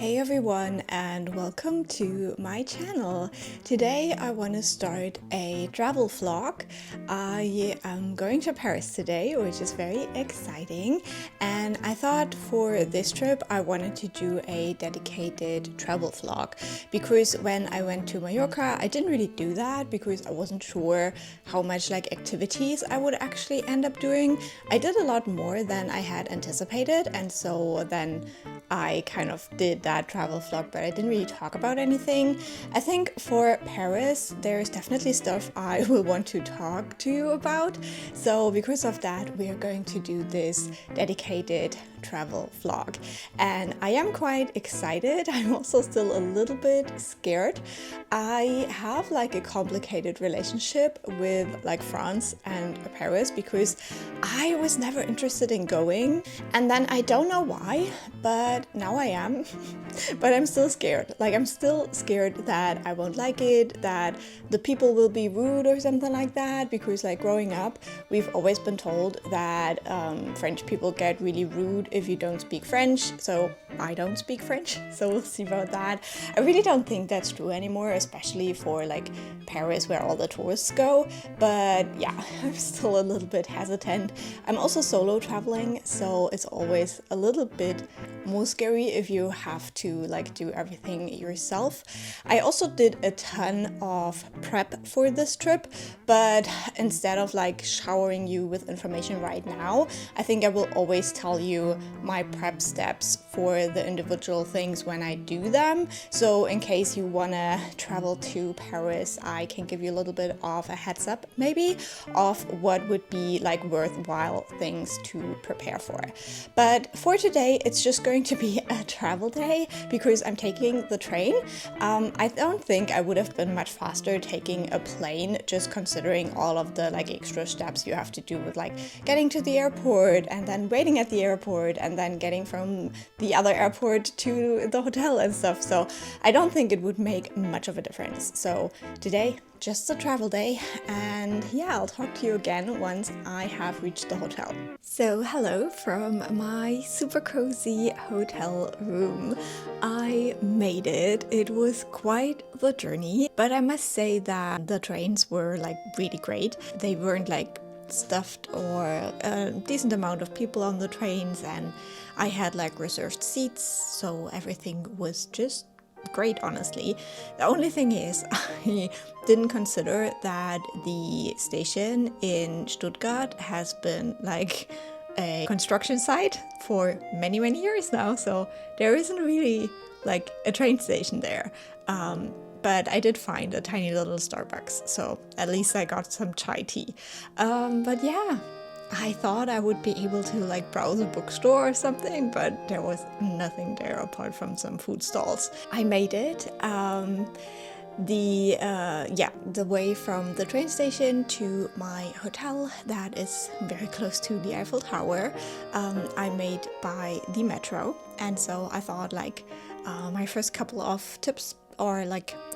Hey everyone, and welcome to my channel. Today I want to start a travel vlog. I am going to Paris today, which is very exciting, and I thought for this trip I wanted to do a dedicated travel vlog because when I went to Mallorca I didn't really do that because I wasn't sure how much activities I would actually end up doing. I did a lot more than I had anticipated, and so then I kind of did that travel vlog, but I didn't really talk about anything. I think for Paris, there's definitely stuff I will want to talk to you about. So because of that, we are going to do this dedicated travel vlog. And I am quite excited. I'm also still a little bit scared. I have a complicated relationship with France and Paris because I was never interested in going. And then I don't know why, but now I am. But I'm still scared. I'm still scared that I won't like it, that the people will be rude or something like that, because growing up, we've always been told that French people get really rude if you don't speak French. So I don't speak French, so we'll see about that. I really don't think that's true anymore, especially for Paris where all the tourists go. But yeah, I'm still a little bit hesitant. I'm also solo traveling, so it's always a little bit more scary if you have to do everything yourself. I also did a ton of prep for this trip, but instead of showering you with information right now, I think I will always tell you my prep steps for the individual things when I do them. So in case you wanna travel to Paris, I can give you a little bit of a heads up maybe of what would be worthwhile things to prepare for. But for today, it's just going to be a travel day because I'm taking the train. I don't think I would have been much faster taking a plane, just considering all of the extra steps you have to do with getting to the airport and then waiting at the airport and then getting from the other airport to the hotel and stuff. So I don't think it would make much of a difference. So today, just a travel day, and yeah, I'll talk to you again once I have reached the hotel. So hello from my super cozy hotel room. I made it. It was quite the journey, but I must say that the trains were really great. They weren't stuffed or a decent amount of people on the trains, and I had reserved seats, so everything was just great, honestly. The only thing is I didn't consider that the station in Stuttgart has been a construction site for many years now, so there isn't really a train station there. But I did find a tiny little Starbucks, so at least I got some chai tea. But yeah, I thought I would be able to browse a bookstore or something, but there was nothing there apart from some food stalls. I made it. The way from the train station to my hotel, that is very close to the Eiffel Tower, I made by the Metro. And so I thought my first couple of tips or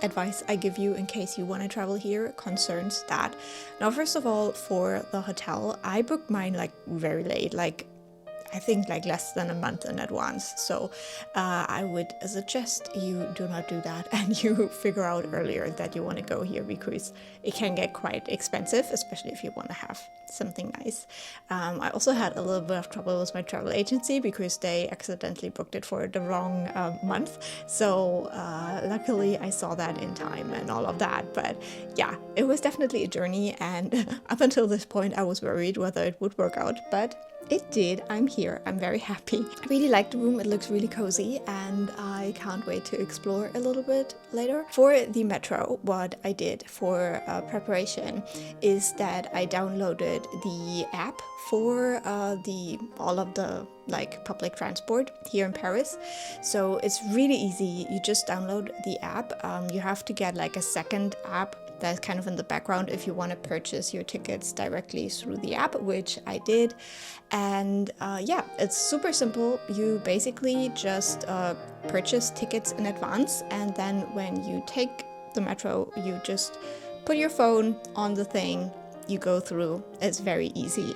advice I give you in case you want to travel here concerns that. Now, first of all, for the hotel, I booked mine very late, I think less than a month in advance. So I would suggest you do not do that and you figure out earlier that you want to go here, because it can get quite expensive, especially if you want to have something nice. I also had a little bit of trouble with my travel agency because they accidentally booked it for the wrong month. So luckily I saw that in time and all of that. But yeah, it was definitely a journey, and up until this point I was worried whether it would work out, but it did. I'm here. I'm very happy. I really like the room. It looks really cozy, and I can't wait to explore a little bit later. For the Metro, what I did for preparation is that I downloaded the app for all of the public transport here in Paris. So it's really easy. You just download the app. You have to get a second app that's kind of in the background if you want to purchase your tickets directly through the app, which I did. And yeah, it's super simple. You basically just purchase tickets in advance, and then when you take the Metro, you just put your phone on the thing, you go through. It's very easy.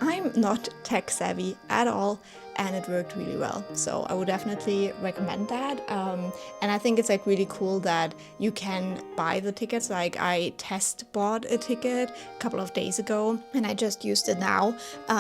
I'm not tech savvy at all, and it worked really well. So I would definitely recommend that. And I think it's like really cool that you can buy the tickets. Like I test bought a ticket a couple of days ago, and I just used it now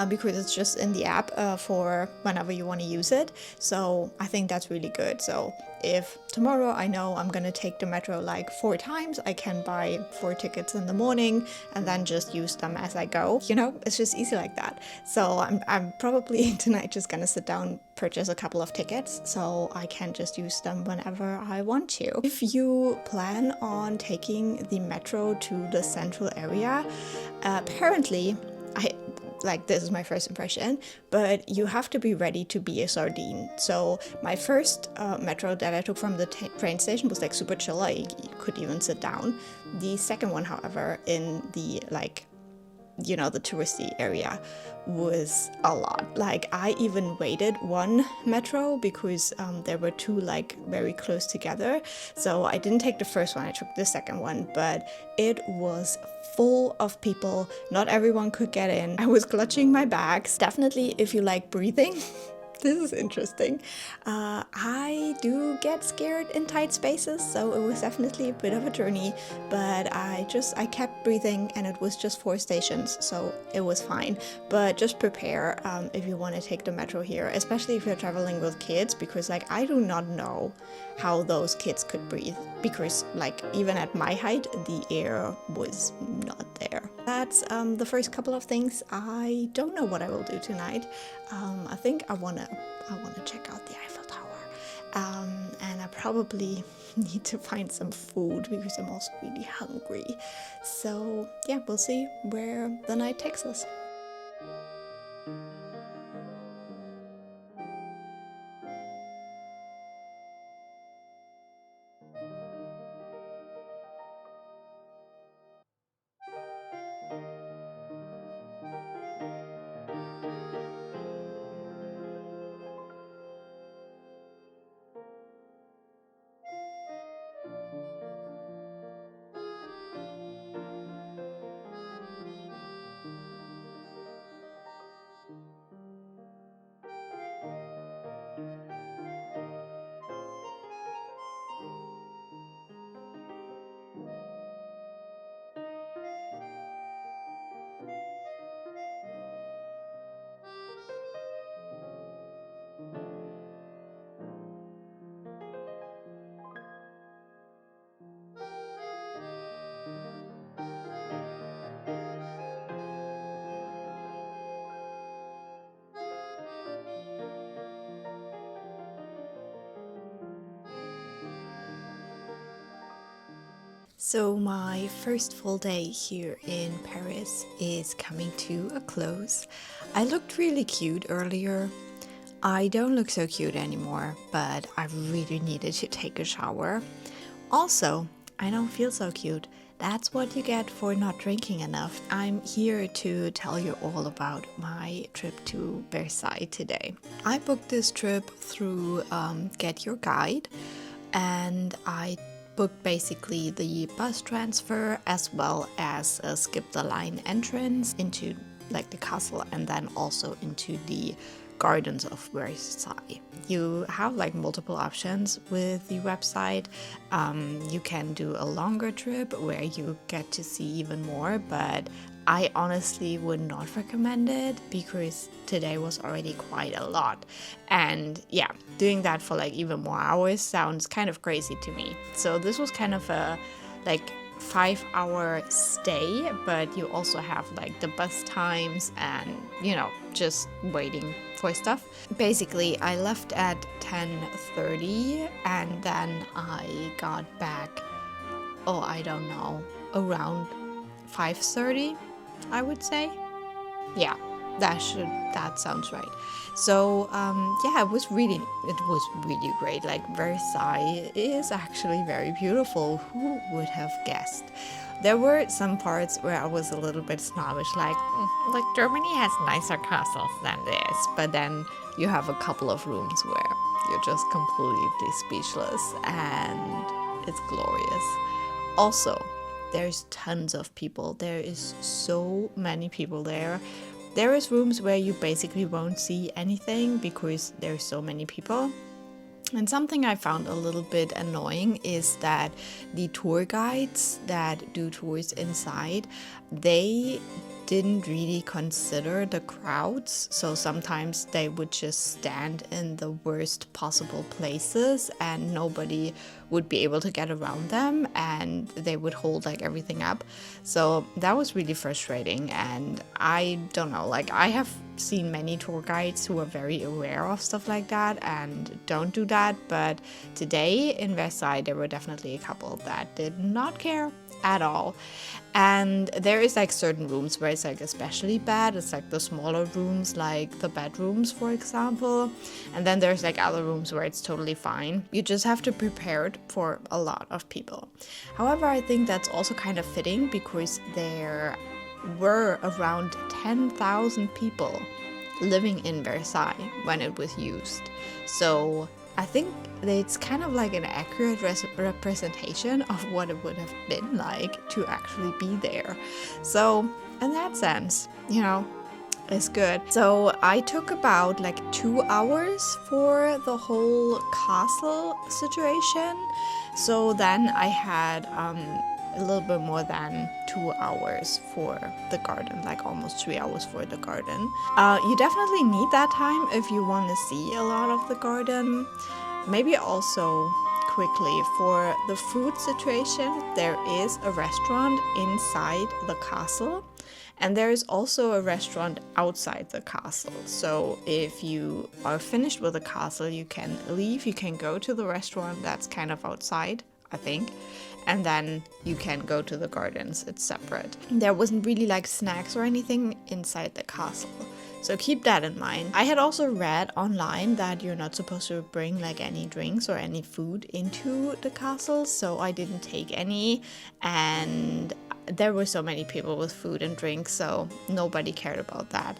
because it's just in the app for whenever you want to use it. So I think that's really good. So if tomorrow I know I'm gonna take the metro like 4 times, I can buy 4 tickets in the morning and then just use them as I go. You know, it's just easy like that. So I'm probably tonight just gonna sit down, purchase a couple of tickets so I can just use them whenever I want to. If you plan on taking the metro to the central area, apparently this is my first impression, but you have to be ready to be a sardine. So my first metro that I took from the train station was like super chill. You could even sit down. The second one, however, in the the touristy area was a lot. Like I even waited one metro because there were 2 like very close together. So I didn't take the first one, I took the second one, but it was full of people. Not everyone could get in. I was clutching my bags. Definitely if you like breathing, this is interesting. I do get scared in tight spaces, so it was definitely a bit of a journey, but I kept breathing, and it was just 4 stations, so it was fine. But just prepare if you want to take the metro here, especially if you're traveling with kids, because like I do not know how those kids could breathe, because like even at my height the air was not there. That's the first couple of things. I don't know what I will do tonight. I think I wanna check out the Eiffel Tower, and I probably need to find some food because I'm also really hungry. So yeah, we'll see where the night takes us. So my first full day here in Paris is coming to a close. I looked really cute earlier. I don't look so cute anymore, but I really needed to take a shower. Also, I don't feel so cute. That's what you get for not drinking enough. I'm here to tell you all about my trip to Versailles today. I booked this trip through Get Your Guide, and I booked basically the bus transfer as well as a skip the line entrance into like the castle, and then also into the gardens of Versailles. You have like multiple options with the website. You can do a longer trip where you get to see even more, but I honestly would not recommend it because today was already quite a lot. And yeah, doing that for like even more hours sounds kind of crazy to me. So this was kind of a like 5-hour stay, but you also have like the bus times and, you know, just waiting for stuff. Basically, I left at 10:30 and then I got back, I don't know, around 5:30, I would say. Yeah, that sounds right. So yeah, it was really great. Like Versailles is actually very beautiful. Who would have guessed? There were some parts where I was a little bit snobbish, like Germany has nicer castles than this. But then you have a couple of rooms where you're just completely speechless, and it's glorious. Also, there's tons of people. There is so many people there. There is rooms where you basically won't see anything because there's so many people. And something I found a little bit annoying is that the tour guides that do tours inside, they didn't really consider the crowds. So sometimes they would just stand in the worst possible places and nobody would be able to get around them, and they would hold like everything up. So that was really frustrating, and I don't know, like I have seen many tour guides who are very aware of stuff like that and don't do that, but today in Versailles there were definitely a couple that did not care at all. And there is like certain rooms where it's like especially bad. It's like the smaller rooms, like the bedrooms, for example. And then there's like other rooms where it's totally fine. You just have to prepare it for a lot of people. However, I think that's also kind of fitting because there were around 10,000 people living in Versailles when it was used. So I think it's kind of like an accurate representation of what it would have been like to actually be there. So in that sense, you know, it's good. So I took about like 2 hours for the whole castle situation. So then I had a little bit more than 2 hours for the garden, like almost 3 hours for the garden. You definitely need that time if you want to see a lot of the garden. Maybe also quickly for the food situation, there is a restaurant inside the castle, and there is also a restaurant outside the castle. So if you are finished with the castle, you can leave, you can go to the restaurant that's kind of outside, I think, and then you can go to the gardens. It's separate. There wasn't really like snacks or anything inside the castle, so keep that in mind. I had also read online that you're not supposed to bring like any drinks or any food into the castle, so I didn't take any, and there were so many people with food and drinks, so nobody cared about that.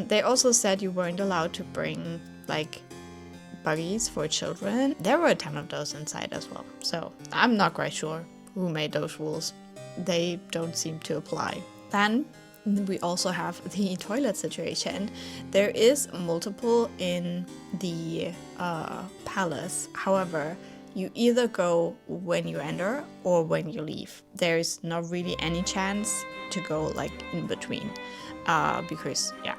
They also said you weren't allowed to bring like buggies for children. There were a ton of those inside as well, so I'm not quite sure who made those rules. They don't seem to apply. Then we also have the toilet situation. There is multiple in the palace. However, you either go when you enter or when you leave. There's not really any chance to go like in between, because yeah,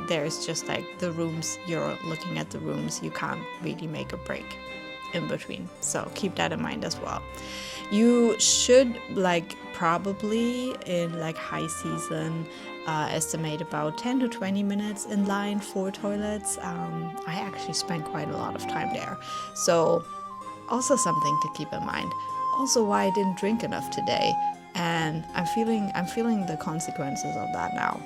there's just like the rooms, you're looking at the rooms, you can't really make a break in between. So keep that in mind as well. You should like probably in like high season estimate about 10 to 20 minutes in line for toilets. I actually spent quite a lot of time there, so also something to keep in mind. Also why I didn't drink enough today, and I'm feeling the consequences of that now.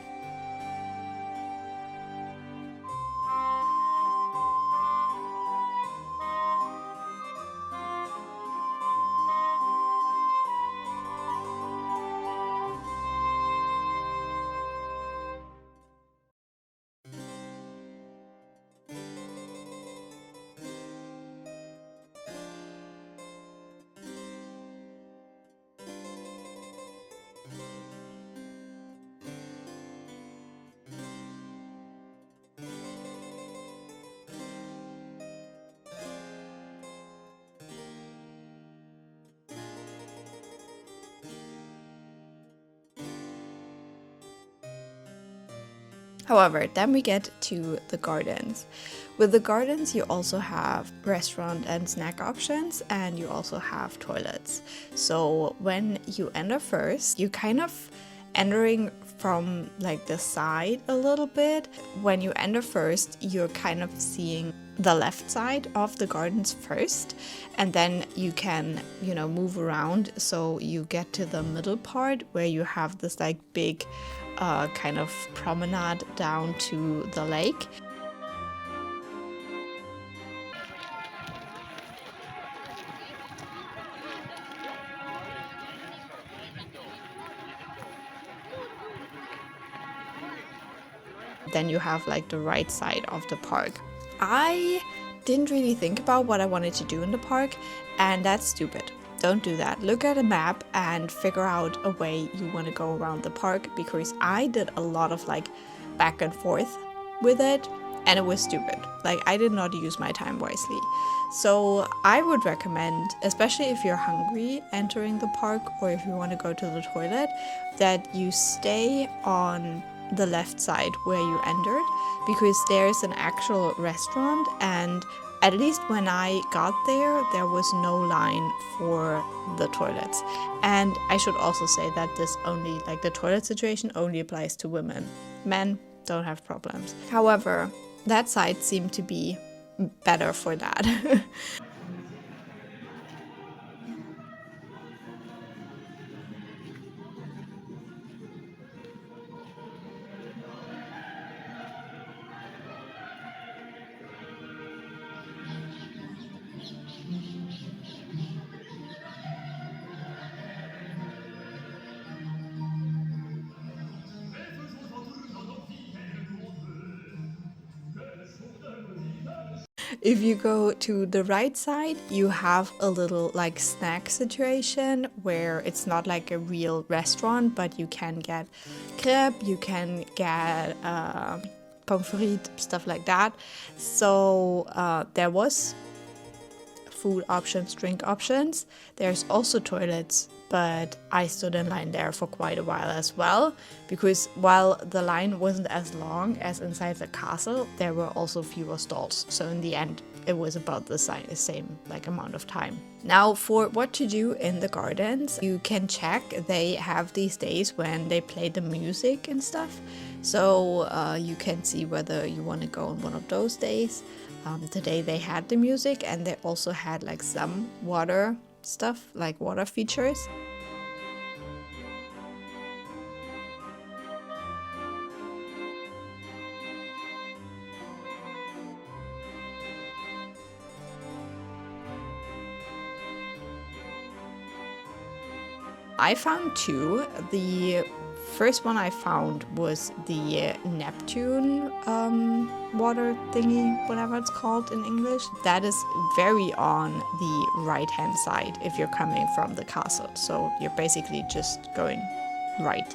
However, then we get to the gardens. With the gardens, you also have restaurant and snack options, and you also have toilets. So when you enter first, you kind of entering from like the side a little bit. When you enter first, you're kind of seeing the left side of the gardens first, and then you can, you know, move around so you get to the middle part where you have this like big kind of promenade down to the lake. Then you have like the right side of the park. I didn't really think about what I wanted to do in the park, and that's stupid. Don't do that. Look at a map and figure out a way you want to go around the park, because I did a lot of like back and forth with it, and it was stupid. Like, I did not use my time wisely. So I would recommend, especially if you're hungry entering the park or if you want to go to the toilet, that you stay on the left side where you entered, because there's an actual restaurant, and at least when I got there, there was no line for the toilets. And I should also say that this only, like, the toilet situation only applies to women. Men don't have problems. However, that side seemed to be better for that. If you go to the right side, you have a little like snack situation where it's not like a real restaurant, but you can get crepe, you can get pommes frites, stuff like that. So there was food options, drink options. There's also toilets, but I stood in line there for quite a while as well, because while the line wasn't as long as inside the castle, there were also fewer stalls. So in the end, it was about the same like amount of time. Now, for what to do in the gardens, you can check. They have these days when they play the music and stuff. So you can see whether you want to go on one of those days. Today they had the music, and they also had like some water stuff, like water features. I found two. The first one I found was the Neptune water thingy, whatever it's called in English. That is very on the right hand side if you're coming from the castle. So you're basically just going right.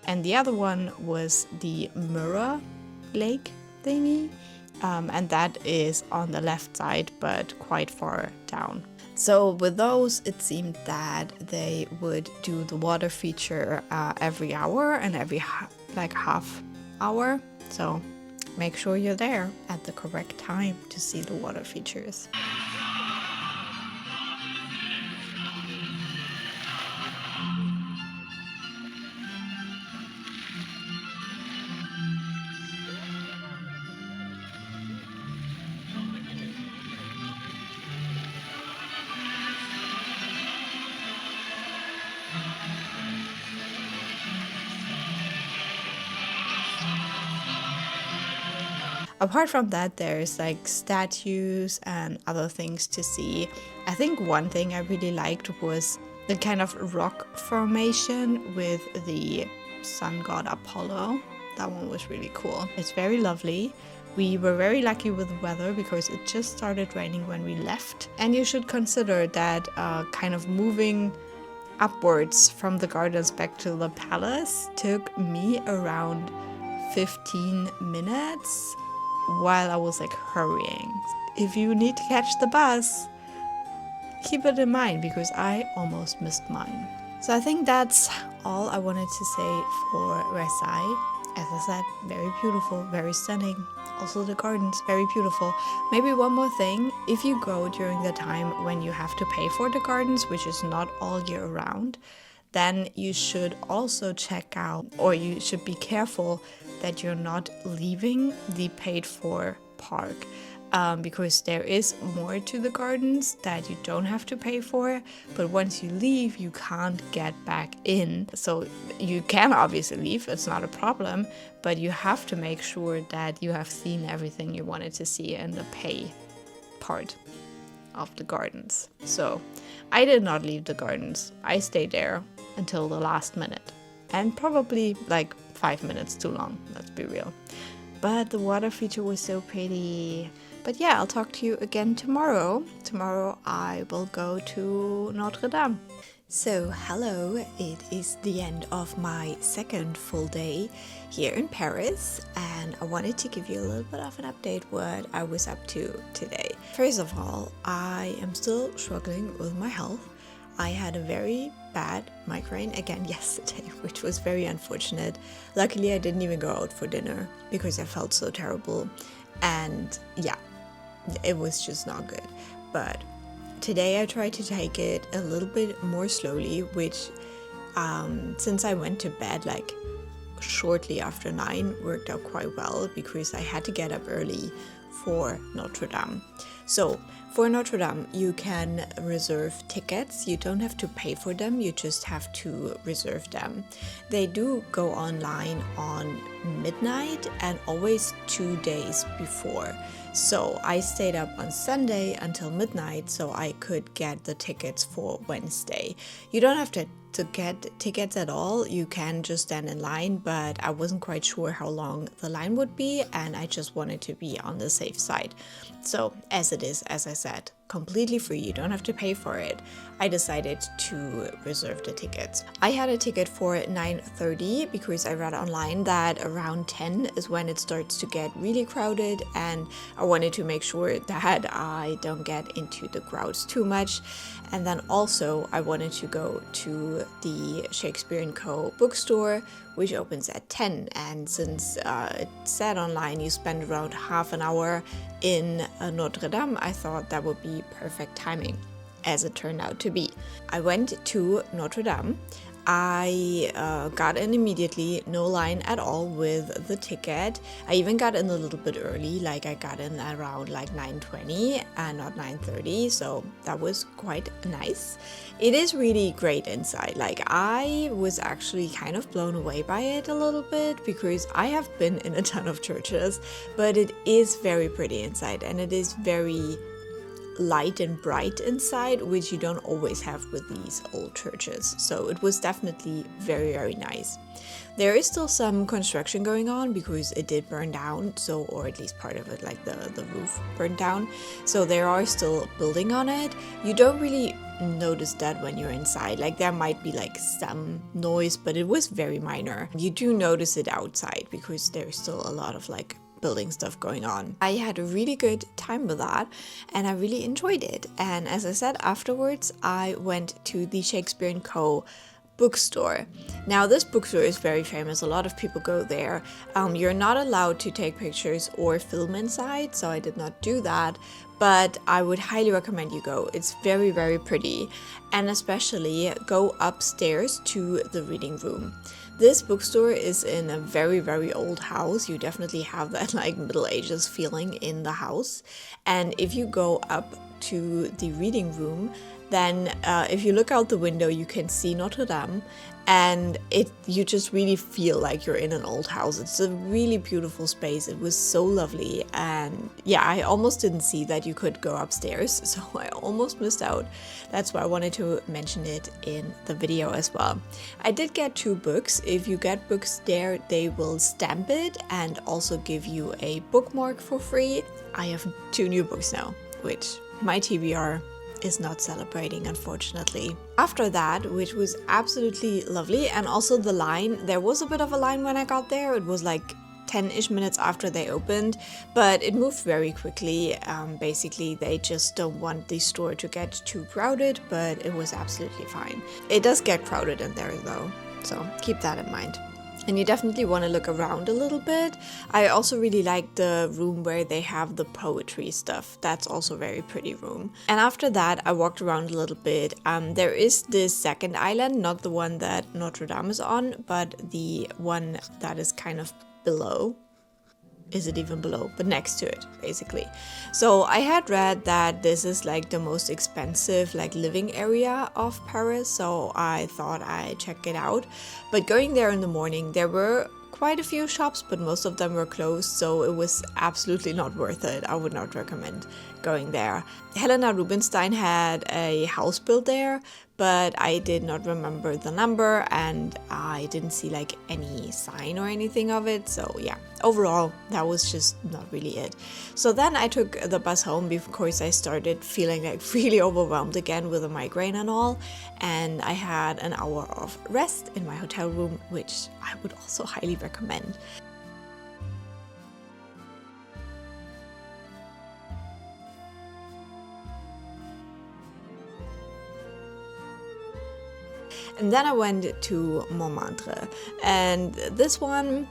And the other one was the Mirror Lake thingy, and that is on the left side, but quite far down. So with those, it seemed that they would do the water feature every hour and every like half hour. So make sure you're there at the correct time to see the water features. Apart from that, there's like statues and other things to see. I think one thing I really liked was the kind of rock formation with the sun god Apollo. That one was really cool. It's very lovely. We were very lucky with the weather because it just started raining when we left. And you should consider that kind of moving upwards from the gardens back to the palace took me around 15 minutes while I was like hurrying. If you need to catch the bus, keep it in mind because I almost missed mine. So I think that's all I wanted to say for Versailles. As I said, very beautiful, very stunning. Also the gardens, very beautiful. Maybe one more thing, if you go during the time when you have to pay for the gardens, which is not all year round, then you should also check out, or you should be careful that you're not leaving the paid for park. Because there is more to the gardens that you don't have to pay for, but once you leave, you can't get back in. So you can obviously leave, it's not a problem, but you have to make sure that you have seen everything you wanted to see in the pay part of the gardens. So I did not leave the gardens. I stayed there until the last minute, and probably like 5 minutes too long, let's be real. But the water feature was so pretty. But yeah, I'll talk to you again tomorrow. Tomorrow I will go to Notre Dame. So hello, it is the end of my second full day here in Paris, and I wanted to give you a little bit of an update what I was up to today. First of all, I am still struggling with my health. I had a very bad migraine again yesterday, which was very unfortunate. Luckily, I didn't even go out for dinner because I felt so terrible. And yeah, it was just not good. But today I tried to take it a little bit more slowly, which since I went to bed like shortly after 9 worked out quite well because I had to get up early for Notre Dame. So for Notre Dame, you can reserve tickets. You don't have to pay for them, you just have to reserve them. They do go online on midnight and always 2 days before. So I stayed up on Sunday until midnight so I could get the tickets for Wednesday. You don't have to get tickets at all. You can just stand in line, but I wasn't quite sure how long the line would be and I just wanted to be on the safe side. So as it is, as I said, completely free, you don't have to pay for it. I decided to reserve the tickets. I had a ticket for 9:30 because I read online that around 10 is when it starts to get really crowded, and I wanted to make sure that I don't get into the crowds too much. And then also I wanted to go to the Shakespeare & Co. bookstore, which opens at 10, and since it said online you spend around half an hour in Notre Dame, I thought that would be perfect timing, as it turned out to be. I went to Notre Dame. I got in immediately, no line at all with the ticket. I even got in a little bit early, like I got in around like 9:20 and not 9:30, so that was quite nice. It is really great inside. Like I was actually kind of blown away by it a little bit because I have been in a ton of churches, but it is very pretty inside and it is very light and bright inside, which you don't always have with these old churches. So it was definitely very, very nice. There is still some construction going on because it did burn down, so, or at least part of it, like the roof burned down. So there are still building on it. You don't really notice that when you're inside. Like there might be like some noise, but it was very minor. You do notice it outside because there's still a lot of like building stuff going on. I had a really good time with that and I really enjoyed it. And as I said, afterwards I went to the Shakespeare & Co. bookstore. Now this bookstore is very famous, a lot of people go there. You're not allowed to take pictures or film inside, so I did not do that, but I would highly recommend you go. It's very, very pretty, and especially go upstairs to the reading room. This bookstore is in a very, very old house. You definitely have that like Middle Ages feeling in the house. And if you go up to the reading room, then if you look out the window, you can see Notre Dame, and you just really feel like you're in an old house. It's a really beautiful space. It was so lovely, and yeah, I almost didn't see that you could go upstairs, so I almost missed out. That's why I wanted to mention it in the video as well. I did get 2 books. If you get books there, they will stamp it and also give you a bookmark for free. I have 2 new books now, which my TBR is not celebrating, unfortunately. After that, which was absolutely lovely, and also the line, there was a bit of a line when I got there. It was like 10-ish minutes after they opened, but it moved very quickly. Basically, they just don't want the store to get too crowded, but it was absolutely fine. It does get crowded in there though, so keep that in mind. And you definitely want to look around a little bit. I also really like the room where they have the poetry stuff. That's also a very pretty room. And after that, I walked around a little bit. There is this second island, not the one that Notre Dame is on, but the one that is kind of below. Is it even below? But next to it, basically. So I had read that this is like the most expensive like living area of Paris, so I thought I'd check it out. But going there in the morning, there were quite a few shops, but most of them were closed, so it was absolutely not worth it. I would not recommend going there. Helena Rubinstein had a house built there, but I did not remember the number and I didn't see like any sign or anything of it. So yeah, overall, that was just not really it. So then I took the bus home because I started feeling like really overwhelmed again with a migraine and all. And I had an hour of rest in my hotel room, which I would also highly recommend. And then I went to Montmartre, and this one,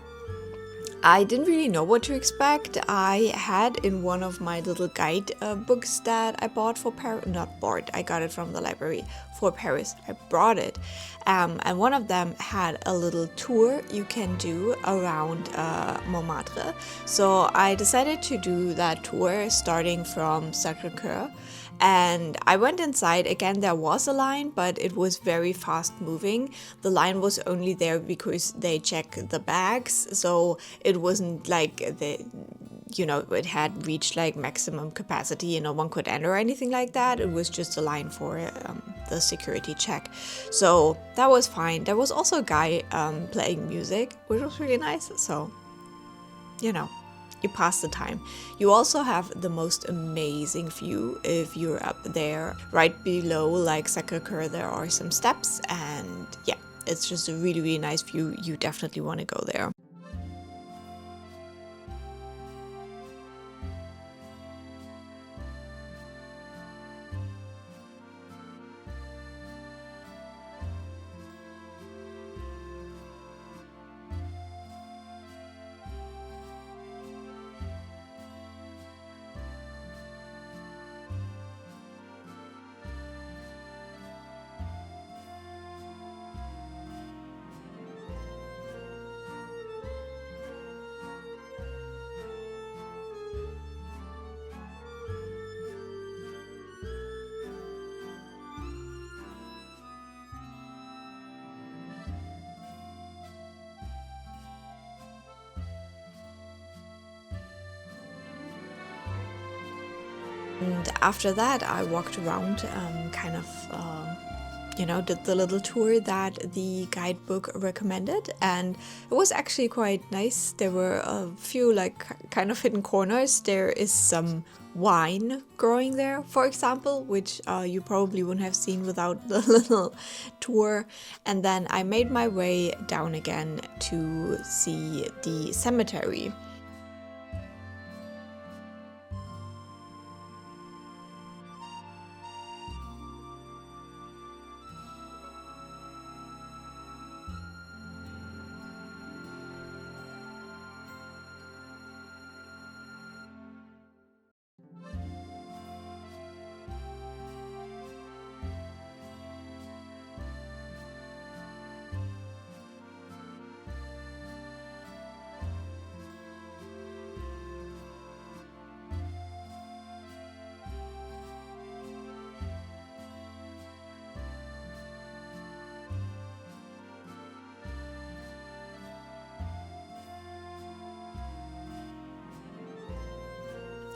I didn't really know what to expect. I had in one of my little guide books that I bought for Paris, not bought, I got it from the library for Paris. I brought it. And one of them had a little tour you can do around Montmartre. So I decided to do that tour starting from Sacre, Coeur. And I went inside. Again, there was a line, but it was very fast moving. The line was only there because they check the bags, so it wasn't like it had reached like maximum capacity, no one could enter or anything like that. It was just a line for the security check. So that was fine. There was also a guy playing music, which was really nice. So, you pass the time. You also have the most amazing view if you're up there. Right below like Sacre-Cœur there are some steps, and yeah, it's just a really, really nice view. You definitely want to go there. And after that, I walked around, did the little tour that the guidebook recommended, and it was actually quite nice. There were a few like kind of hidden corners. There is some wine growing there, for example, which you probably wouldn't have seen without the little tour. And then I made my way down again to see the cemetery.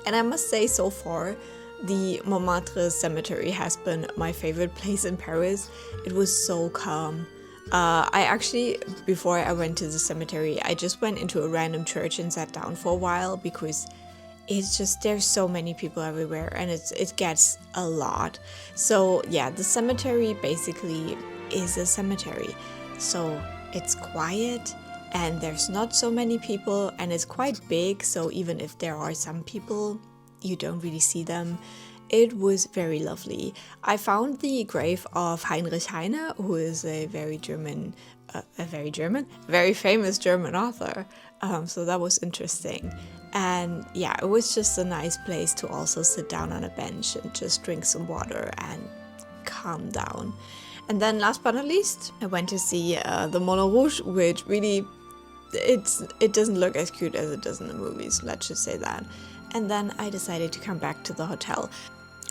And I must say, so far, the Montmartre Cemetery has been my favorite place in Paris. It was so calm. I actually, before I went to the cemetery, I just went into a random church and sat down for a while because it's just, there's so many people everywhere and it gets a lot. So yeah, the cemetery basically is a cemetery. So it's quiet and there's not so many people, and it's quite big, so even if there are some people, you don't really see them. It was very lovely. I found the grave of Heinrich Heine, who is a very famous German author. So that was interesting. And yeah, it was just a nice place to also sit down on a bench and just drink some water and calm down. And then last but not least, I went to see the Moulin Rouge, which really, it doesn't look as cute as it does in the movies, let's just say that. And then I decided to come back to the hotel.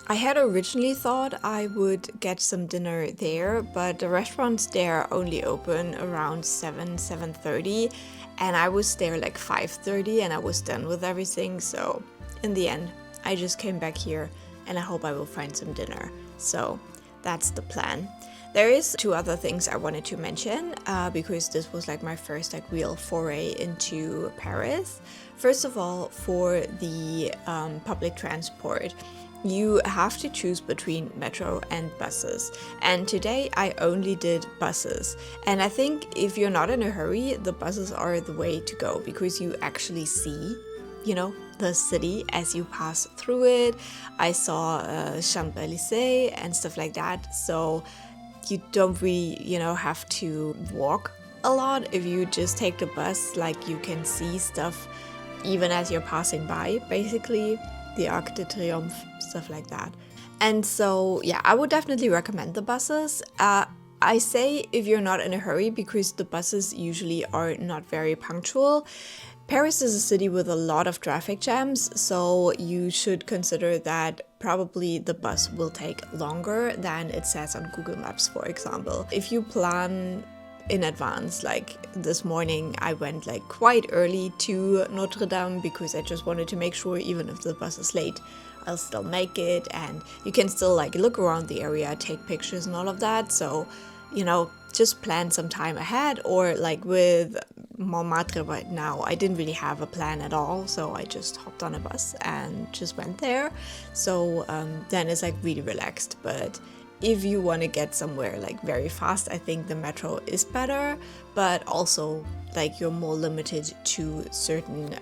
I had originally thought I would get some dinner there, but the restaurants there only open around 7:30, and I was there like 5:30 and I was done with everything. So in the end, I just came back here and I hope I will find some dinner. So that's the plan. There is two other things I wanted to mention because this was like my first like real foray into Paris. First of all, for the public transport, you have to choose between metro and buses. And today I only did buses. And I think if you're not in a hurry, the buses are the way to go because you actually see, you know, the city as you pass through it. I saw Champs-Élysées and stuff like that. So you don't really, you know, have to walk a lot. If you just take the bus, like you can see stuff even as you're passing by, basically. The Arc de Triomphe, stuff like that. And so, yeah, I would definitely recommend the buses. I say if you're not in a hurry because the buses usually are not very punctual. Paris is a city with a lot of traffic jams, so you should consider that probably the bus will take longer than it says on Google Maps, for example. If you plan in advance, like this morning I went like quite early to Notre because I just wanted to make sure even if the bus is late, I'll still make it, and you can still like look around the area, take pictures and all of that. So, you know, just plan some time ahead. Or like with Montmartre right now, I didn't really have a plan at all, so I just hopped on a bus and just went there. So then it's like really relaxed. But if you want to get somewhere like very fast, I think the metro is better, but also like you're more limited to certain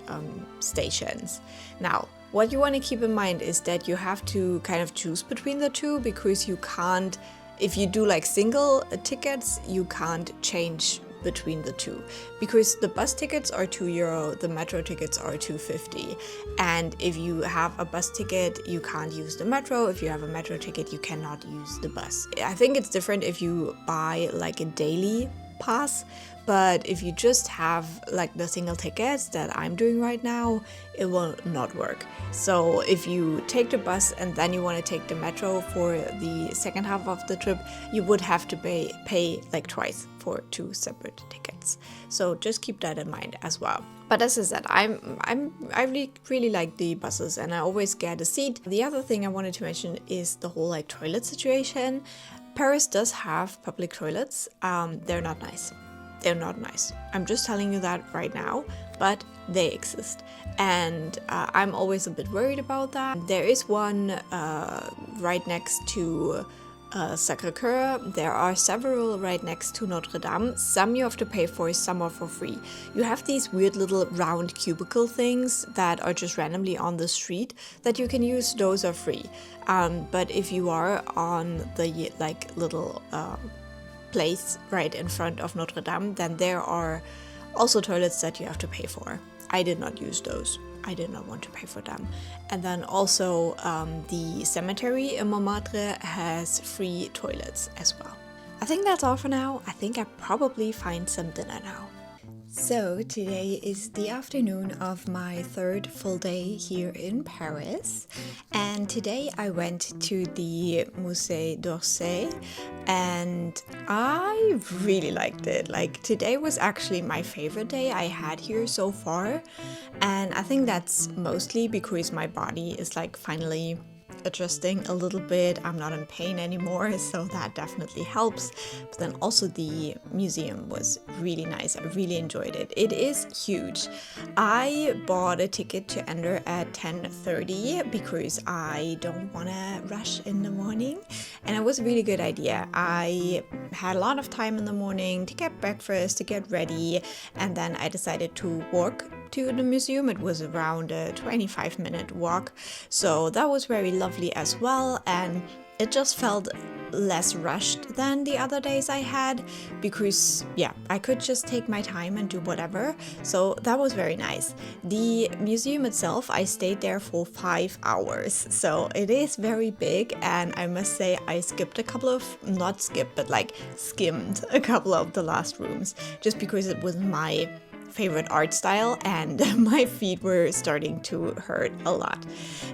stations. Now, what you want to keep in mind is that you have to kind of choose between the two, because you can't, if you do like single tickets, you can't change between the two, because the bus tickets are €2, the metro tickets are €2.50, and if you have a bus ticket you can't use the metro. If you have a metro ticket you cannot use the bus. I think it's different if you buy like a daily pass, but if you just have like the single tickets that I'm doing right now, it will not work. So if you take the bus and then you want to take the metro for the second half of the trip, you would have to pay like twice for two separate tickets. So just keep that in mind as well. But as I said, I really like the buses and I always get a seat. The other thing I wanted to mention is the whole like toilet situation. Paris does have public toilets. They're not nice. They're not nice. I'm just telling you that right now, but they exist. And I'm always a bit worried about that. There is one right next to Sacre, Coeur. There are several right next to Notre. Some you have to pay for, some are for free. You have these weird little round cubicle things that are just randomly on the street that you can use. Those are free. But if you are on the like little place right in front of Notre Dame, then there are also toilets that you have to pay for. I did not use those. I did not want to pay for them. And then also the Cemetary in Montmartre has free toilets as well. I think that's all for now. I think I probably find some dinner now. So today is the afternoon of my third full day here in Paris, and today I went to the Musée d'Orsay and I really liked it. Like today was actually my favorite day I had here so far, and I think that's mostly because my body is like finally adjusting a little bit. I'm not in pain anymore, so that definitely helps. But then also the museum was really nice. I really enjoyed it. It is huge. I bought a ticket to enter at 10:30 because I don't want to rush in the morning, and it was a really good idea. I had a lot of time in the morning to get breakfast, to get ready, and then I decided to walk to the museum. It was around a 25-minute walk, so that was very lovely as well, and it just felt less rushed than the other days I had because I could just take my time and do whatever, so that was very nice. The museum itself, I stayed there for 5 hours, so it is very big, and I must say I skipped a couple of, not skipped, but like skimmed a couple of the last rooms just because it was my favorite art style and my feet were starting to hurt a lot.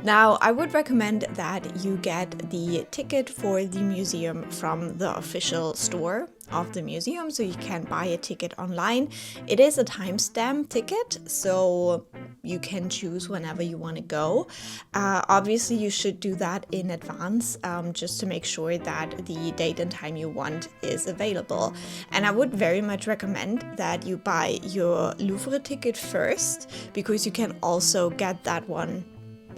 Now, I would recommend that you get the ticket for the museum from the official store of the museum, so you can buy a ticket online. It is a timestamp ticket, so you can choose whenever you want to go. Obviously, you should do that in advance, just to make sure that the date and time you want is available. And I would very much recommend that you buy your Louvre ticket first, because you can also get that one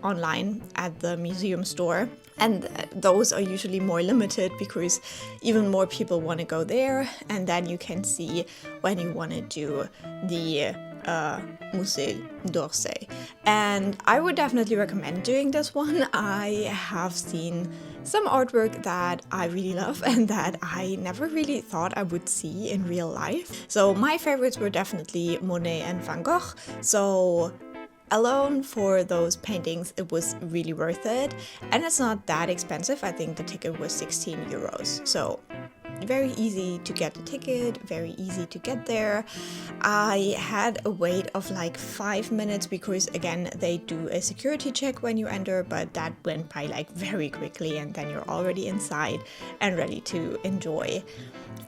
online at the museum store, and those are usually more limited because even more people want to go there, and then you can see when you want to do the Musée d'Orsay. And I would definitely recommend doing this one. I have seen some artwork that I really love and that I never really thought I would see in real life. So my favorites were definitely Monet and Van Gogh. So alone for those paintings, it was really worth it, and it's not that expensive. I think the ticket was 16 euros, so very easy to get the ticket, very easy to get there. I had a wait of like 5 minutes because again they do a security check when you enter, but that went by like very quickly, and then you're already inside and ready to enjoy.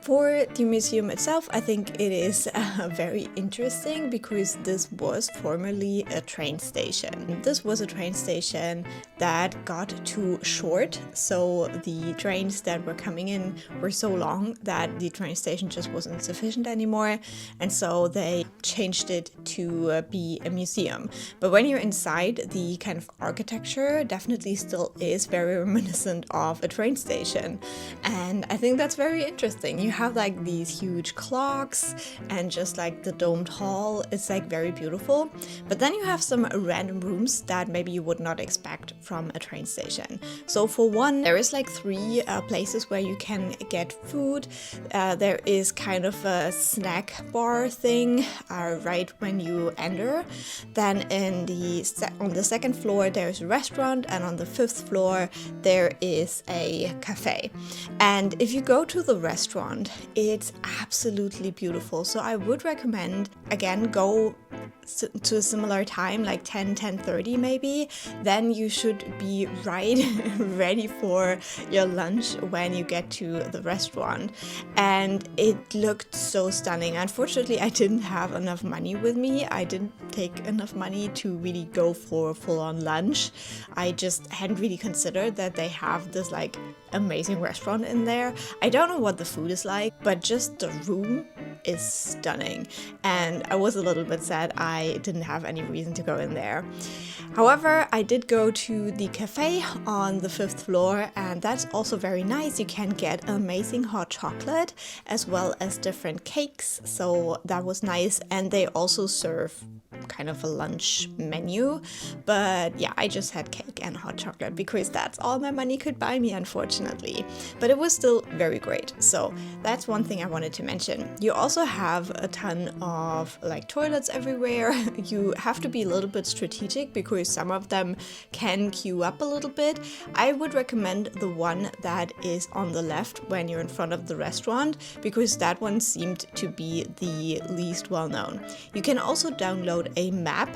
For the museum itself, I think it is very interesting because this was formerly a train station. This was a train station that got too short, so the trains that were coming in were so long that the train station just wasn't sufficient anymore, and so they changed it to be a museum. But when you're inside, the kind of architecture definitely still is very reminiscent of a train station, and I think that's very interesting. You have like these huge clocks and just like the domed hall. It's like very beautiful, but then you have some random rooms that maybe you would not expect from a train station. So for one, there is like 3 places where you can get food. There is kind of a snack bar thing right when you enter. Then on the second floor there's a restaurant, and on the 5th floor there is a cafe. And if you go to the restaurant, it's absolutely beautiful. So I would recommend, again, go to a similar time, like 10:30 maybe. Then you should be right ready for your lunch when you get to the restaurant. And it looked so stunning. Unfortunately, I didn't have enough money with me. I didn't take enough money to really go for a full-on lunch. I just hadn't really considered that they have this like amazing restaurant in there. I don't know what the food is like, but just the room is stunning, and I was a little bit sad I didn't have any reason to go in there. However, I did go to the cafe on the 5th floor, and that's also very nice. You can get amazing hot chocolate as well as different cakes, so that was nice. And they also serve kind of a lunch menu, but yeah, I just had cake and hot chocolate because that's all my money could buy me, unfortunately, but it was still very great. So that's one thing I wanted to mention. You also have a ton of like toilets everywhere. You have to be a little bit strategic because some of them can queue up a little bit. I would recommend the one that is on the left when you're in front of the restaurant, because that one seemed to be the least well known. You can also download a map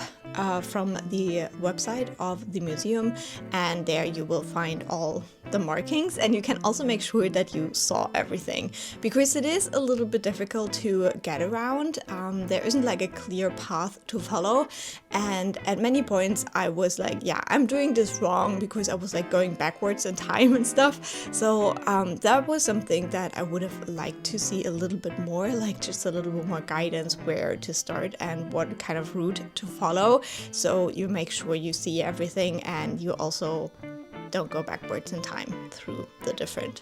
from the website of the museum, and there you will find all the markings, and you can also make sure that you saw everything, because it is a little bit difficult to get around. There isn't like a clear path to follow, and at many points I was like, yeah, I'm doing this wrong, because I was like going backwards in time and stuff. So that was something that I would have liked to see a little bit more, like just a little bit more guidance where to start and what kind of route to follow, so you make sure you see everything and you also don't go backwards in time through the different,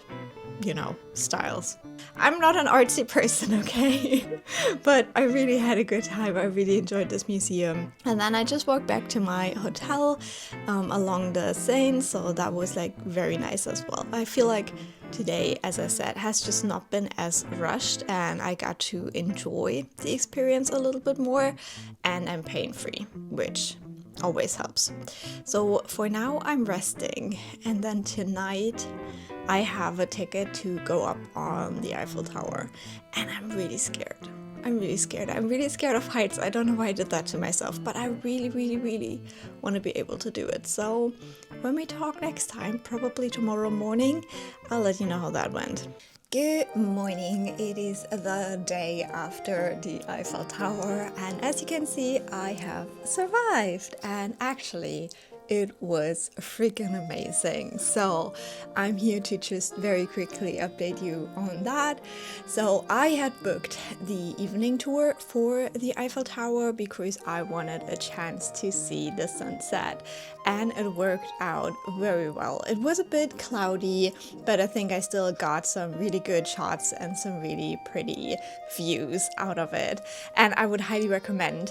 styles. I'm not an artsy person, okay? But I really had a good time. I really enjoyed this museum. And then I just walked back to my hotel along the Seine, so that was like very nice as well. I feel like today, as I said, has just not been as rushed, and I got to enjoy the experience a little bit more, and I'm pain-free, which always helps. So for now I'm resting, and then tonight I have a ticket to go up on the Eiffel Tower, and I'm really scared. I'm really scared of heights. I don't know why I did that to myself, but I really want to be able to do it. So when we talk next time, probably tomorrow morning, I'll let you know how that went. Good morning, it is the day after the Eiffel Tower, and as you can see, I have survived, and actually it was freaking amazing. So I'm here to just very quickly update you on that. So I had booked the evening tour for the Eiffel Tower because I wanted a chance to see the sunset, and it worked out very well. It was a bit cloudy, but I think I still got some really good shots and some really pretty views out of it. And I would highly recommend,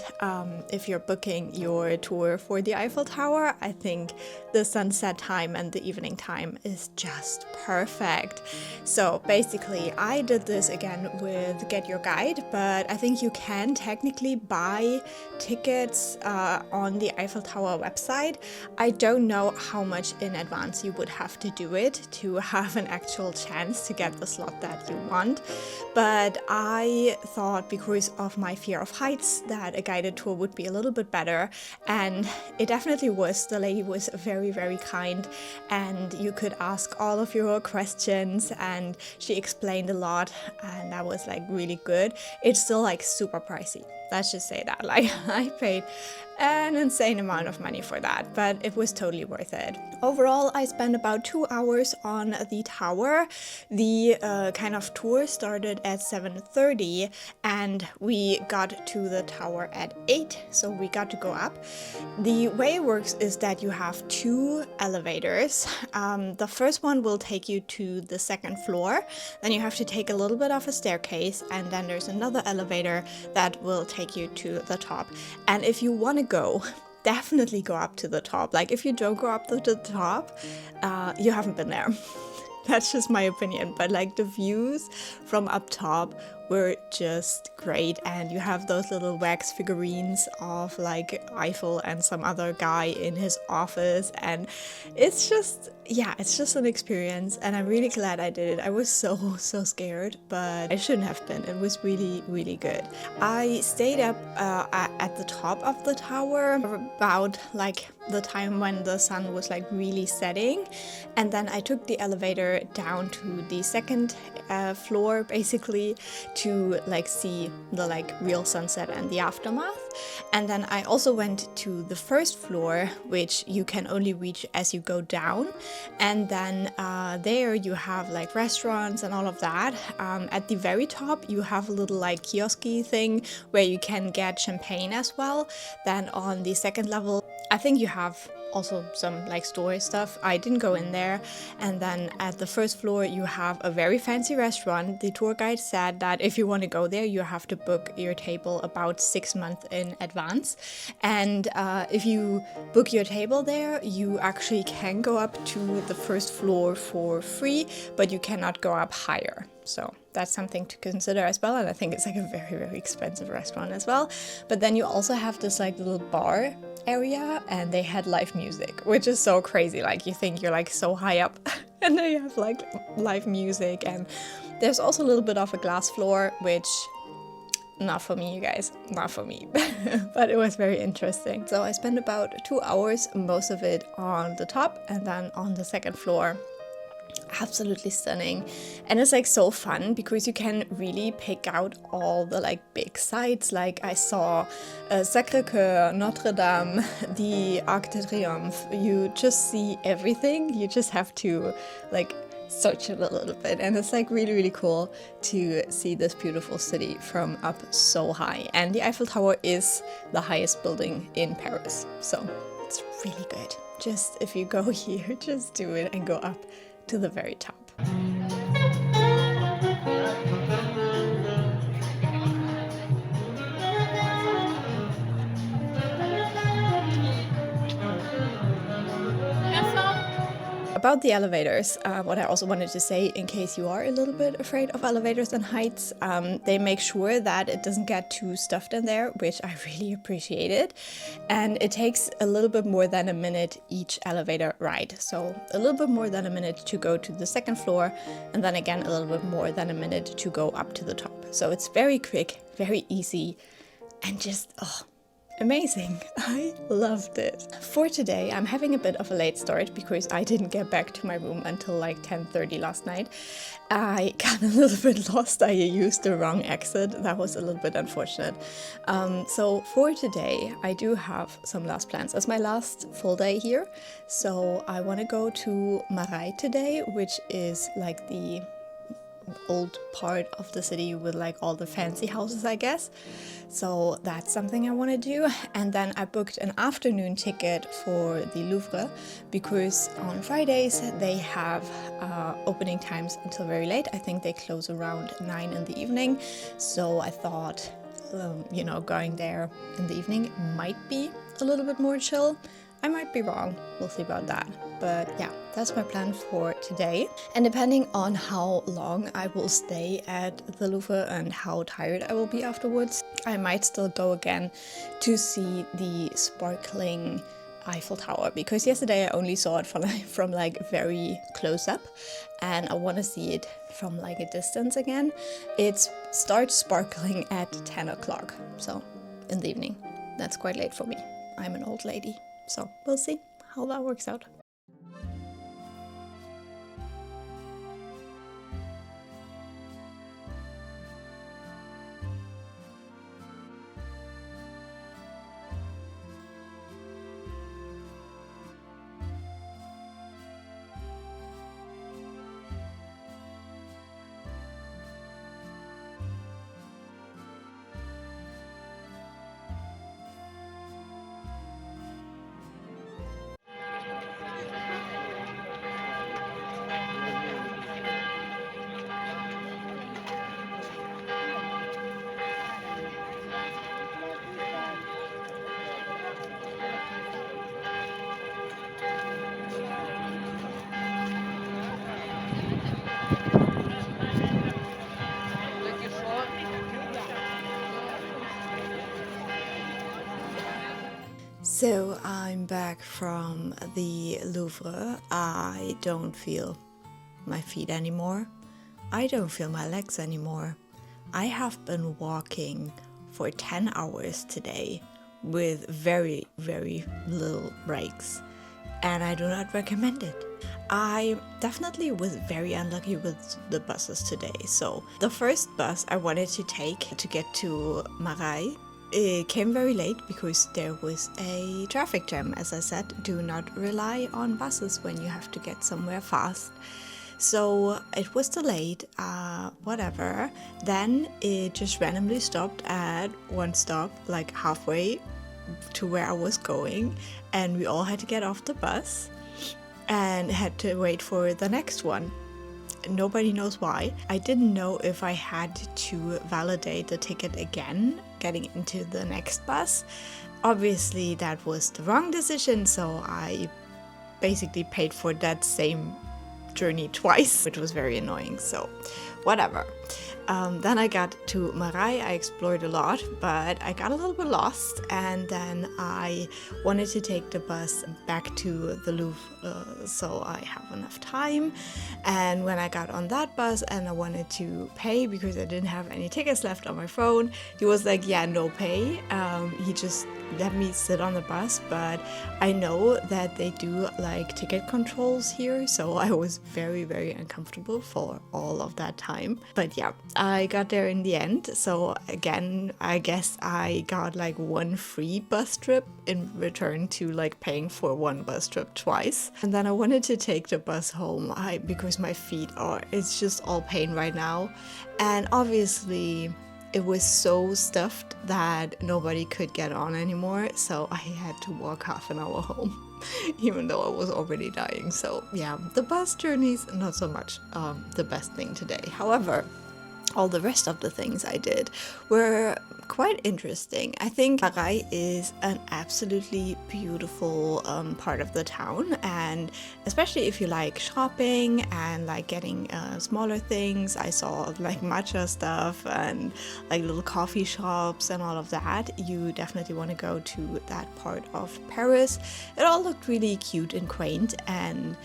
if you're booking your tour for the Eiffel Tower, I think the sunset time and the evening time is just perfect. So basically I did this again with Get Your Guide, but I think you can technically buy tickets on the Eiffel Tower website. I don't know how much in advance you would have to do it to have an actual chance to get the slot that you want, but I thought, because of my fear of heights, that a guided tour would be a little bit better, and it definitely was. The lady was very kind, and you could ask all of your questions, and she explained a lot, and that was like really good. It's still like super pricey, let's just say that. Like, I paid an insane amount of money for that, but it was totally worth it. Overall, I spent about 2 hours on the tower. The kind of tour started at 7:30, and we got to the tower at 8, so we got to go up. The way it works is that you have 2 elevators. The first one will take you to the second floor, then you have to take a little bit of a staircase, and then there's another elevator that will take you to the top. And if you want to go, definitely go up to the top. Like, if you don't go up to the top, you haven't been there. That's just my opinion, but like the views from up top were just great, and you have those little wax figurines of like Eiffel and some other guy in his office, and it's just an experience, and I'm really glad I did it. I was so scared, but I shouldn't have been. It was really good. I stayed up at the top of the tower about like the time when the sun was like really setting, and then I took the elevator down to the second floor, basically, to like see the like real sunset and the aftermath. And then I also went to the first floor, which you can only reach as you go down, and then there you have like restaurants and all of that. At the very top you have a little like kiosky thing where you can get champagne as well. Then on the second level I think you have also some like store stuff. I didn't go in there. And then at the first floor you have a very fancy restaurant. The tour guide said that if you want to go there you have to book your table about 6 months in advance, and if you book your table there you actually can go up to the first floor for free, but you cannot go up higher. So that's something to consider as well, and I think it's like a very expensive restaurant as well. But then you also have this like little bar area, and they had live music, which is so crazy. Like, you think you're like so high up and they have like live music. And there's also a little bit of a glass floor, which not for me, you guys, not for me. But it was very interesting. So I spent about 2 hours, most of it on the top and then on the second floor. Absolutely stunning, and it's like so fun because you can really pick out all the like big sites. Like I saw Sacre, Coeur, Notre, the Arc de Triomphe. You just see everything. You just have to like search it a little bit, and it's like really cool to see this beautiful city from up so high. And the Eiffel Tower is the highest building in Paris, so it's really good. Just if you go here, just do it and go up to the very top. About the elevators, what I also wanted to say, in case you are a little bit afraid of elevators and heights, they make sure that it doesn't get too stuffed in there, which I really appreciated. And it takes a little bit more than a minute each elevator ride. So a little bit more than a minute to go to the second floor, and then again a little bit more than a minute to go up to the top. So it's very quick, very easy, and just, amazing. I loved it. For today, I'm having a bit of a late start because I didn't get back to my room until like 10:30 last night. I got a little bit lost. I used the wrong exit. That was a little bit unfortunate. So for today, I do have some last plans. It's my last full day here. So I want to go to Marais today, which is like the old part of the city with like all the fancy houses, I guess. So that's something I want to do. And then I booked an afternoon ticket for the Louvre because on Fridays they have opening times until very late. I think they close around 9 in the evening. So I thought, going there in the evening might be a little bit more chill. I might be wrong, we'll see about that. But yeah, that's my plan for today. And depending on how long I will stay at the Louvre and how tired I will be afterwards, I might still go again to see the sparkling Eiffel Tower, because yesterday I only saw it from like very close up, and I want to see it from like a distance again. It starts sparkling at 10 o'clock, so in the evening. That's quite late for me. I'm an old lady. So we'll see how that works out. So I'm back from the Louvre. I don't feel my feet anymore. I don't feel my legs anymore. I have been walking for 10 hours today with very little breaks, and I do not recommend it. I definitely was very unlucky with the buses today. So the first bus I wanted to take to get to Marais, it came very late because there was a traffic jam. As I said, do not rely on buses when you have to get somewhere fast. So it was delayed, whatever. Then it just randomly stopped at one stop, like halfway to where I was going, and we all had to get off the bus and had to wait for the next one. Nobody knows why. I didn't know if I had to validate the ticket again getting into the next bus. Obviously that was the wrong decision, so I basically paid for that same journey twice, which was very annoying, so whatever. Then I got to Marais. I explored a lot, but I got a little bit lost, and then I wanted to take the bus back to the Louvre so I have enough time. And when I got on that bus and I wanted to pay because I didn't have any tickets left on my phone, he was like, yeah, no pay. He just let me sit on the bus, but I know that they do like ticket controls here, so I was very, very uncomfortable for all of that time. But yeah, I got there in the end. So again, I guess I got like one free bus trip in return to like paying for one bus trip twice. And then I wanted to take the bus home because my feet it's just all pain right now. And obviously it was so stuffed that nobody could get on anymore, so I had to walk half an hour home, even though I was already dying. So yeah, the bus journeys, not so much the best thing today. However, all the rest of the things I did were quite interesting. I think Marais is an absolutely beautiful part of the town, and especially if you like shopping and like getting smaller things. I saw like matcha stuff and like little coffee shops and all of that. You definitely want to go to that part of Paris. It all looked really cute and quaint, and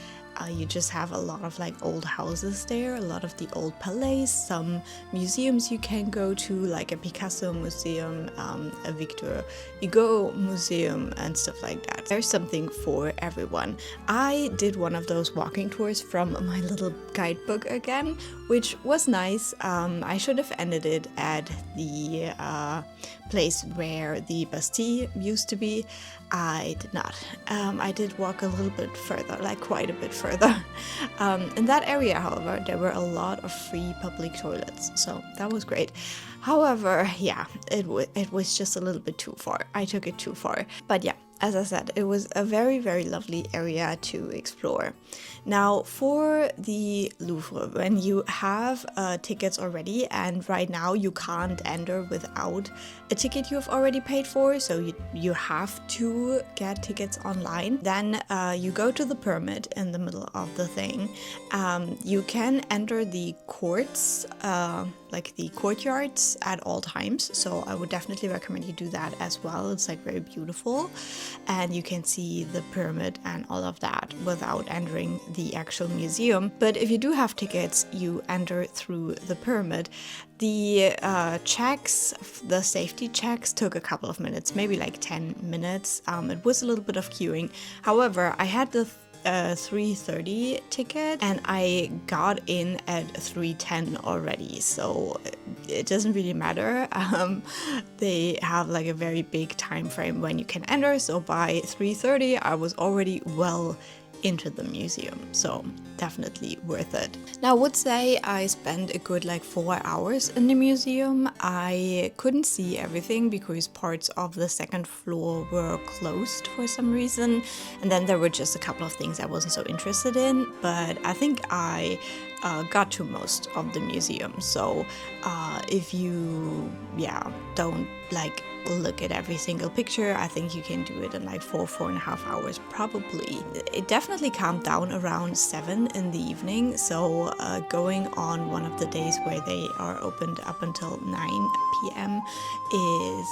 you just have a lot of like old houses there, a lot of the old palais, some museums you can go to, like a Picasso museum, a Victor Hugo museum and stuff like that. There's something for everyone. I did one of those walking tours from my little guidebook again, which was nice. I should have ended it at the place where the Bastille used to be. I did not. I did walk a little bit further, like quite a bit further. In that area, however, there were a lot of free public toilets, so that was great. However, yeah, it was just a little bit too far. I took it too far. But yeah, as I said, it was a very, very lovely area to explore. Now, for the Louvre, when you have tickets already, and right now you can't enter without a ticket you've already paid for, so you have to get tickets online. Then you go to the pyramid in the middle of the thing. You can enter the courts, like the courtyards at all times, so I would definitely recommend you do that as well. It's like very beautiful, and you can see the pyramid and all of that without entering the actual museum. But if you do have tickets, you enter through the pyramid. The checks, the safety checks took a couple of minutes, maybe like 10 minutes. It was a little bit of queuing. However, I had the 3:30 ticket and I got in at 3:10 already, so it doesn't really matter. They have like a very big time frame when you can enter, so by 3:30 I was already well into the museum, so definitely worth it. Now, I would say I spent a good like 4 hours in the museum. I couldn't see everything because parts of the second floor were closed for some reason, and then there were just a couple of things I wasn't so interested in, but I think I got to most of the museum. So if you don't like look at every single picture, I think you can do it in like 4.5 hours probably. It definitely calmed down around 7 in the evening, so going on one of the days where they are opened up until 9 p.m. is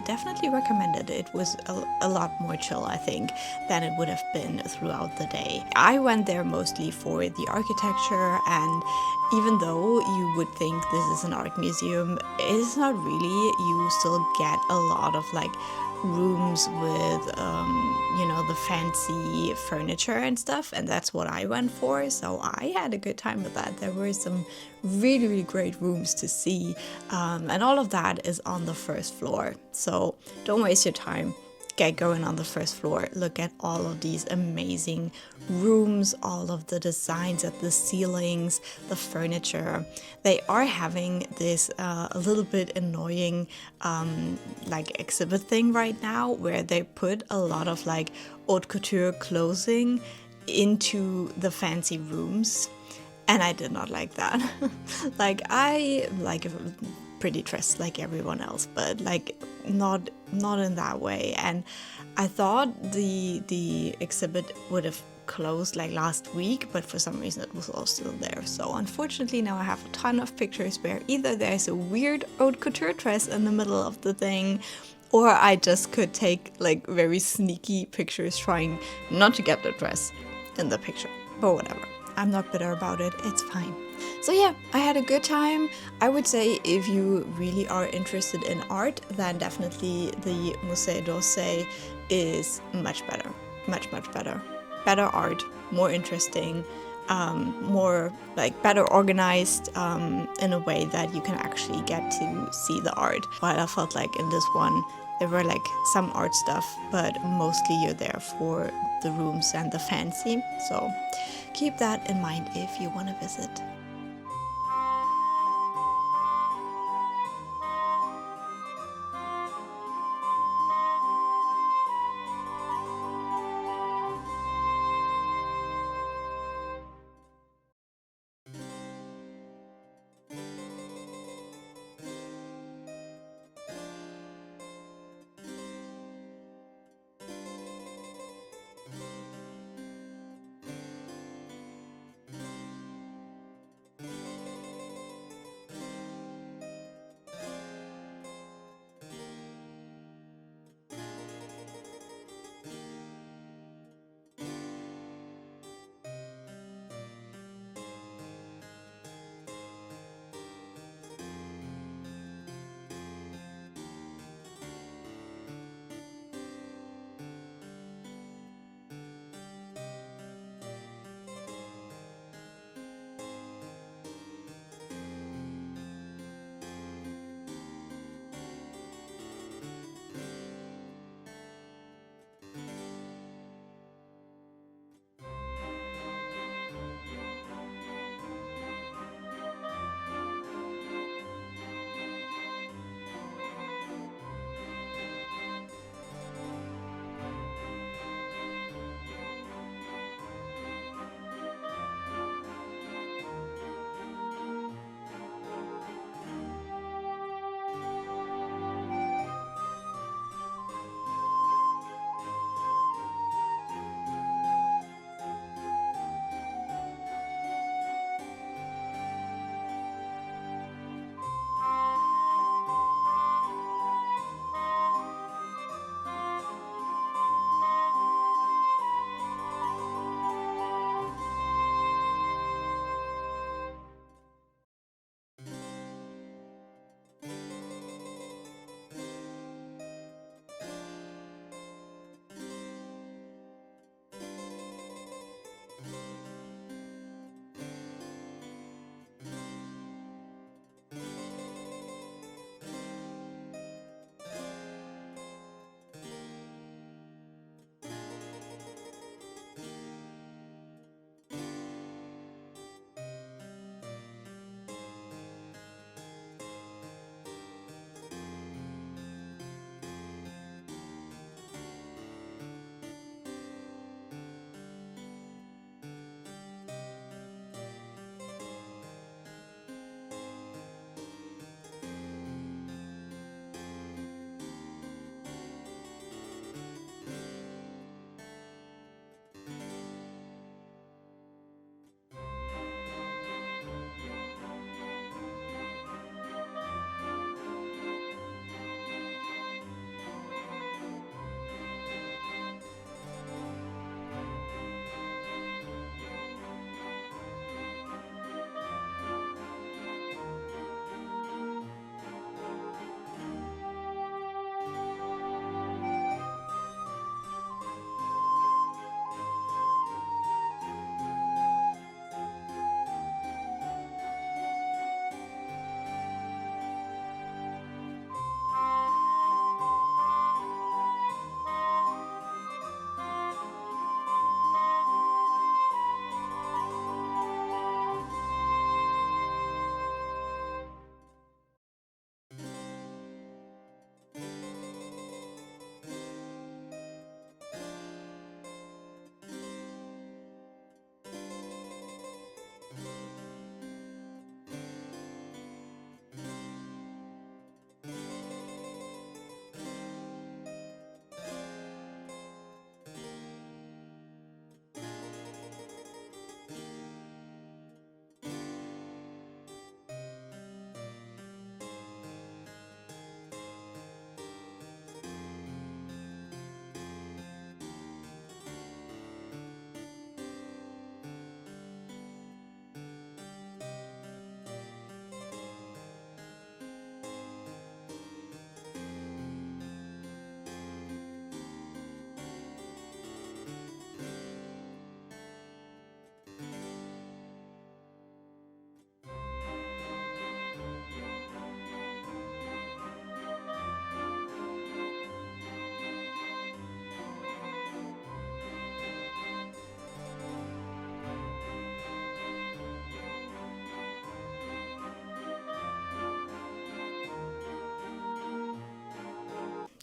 definitely recommended. It was a lot more chill, I think, than it would have been throughout the day. I went there mostly for the architecture, and even though you would think this is an art museum, it's not really. You still get a lot of like rooms with the fancy furniture and stuff, and that's what I went for, so I had a good time with that. There were some really, really great rooms to see, and all of that is on the first floor, so don't waste your time. Get going on the first floor, look at all of these amazing rooms, all of the designs at the ceilings, the furniture. They are having this a little bit annoying like exhibit thing right now where they put a lot of like haute couture clothing into the fancy rooms, and I did not like that. Like, I like a pretty dressed like everyone else, but like not in that way. And I thought the exhibit would have closed like last week, but for some reason it was all still there. So unfortunately now I have a ton of pictures where either there's a weird haute couture dress in the middle of the thing, or I just could take like very sneaky pictures trying not to get the dress in the picture. But whatever, I'm not bitter about it, it's fine. So yeah, I had a good time. I would say if you really are interested in art, then definitely the Musée d'Orsay is much better. Much better. Better art, more interesting, more like better organized in a way that you can actually get to see the art. While I felt like in this one there were like some art stuff, but mostly you're there for the rooms and the fancy. So keep that in mind if you want to visit.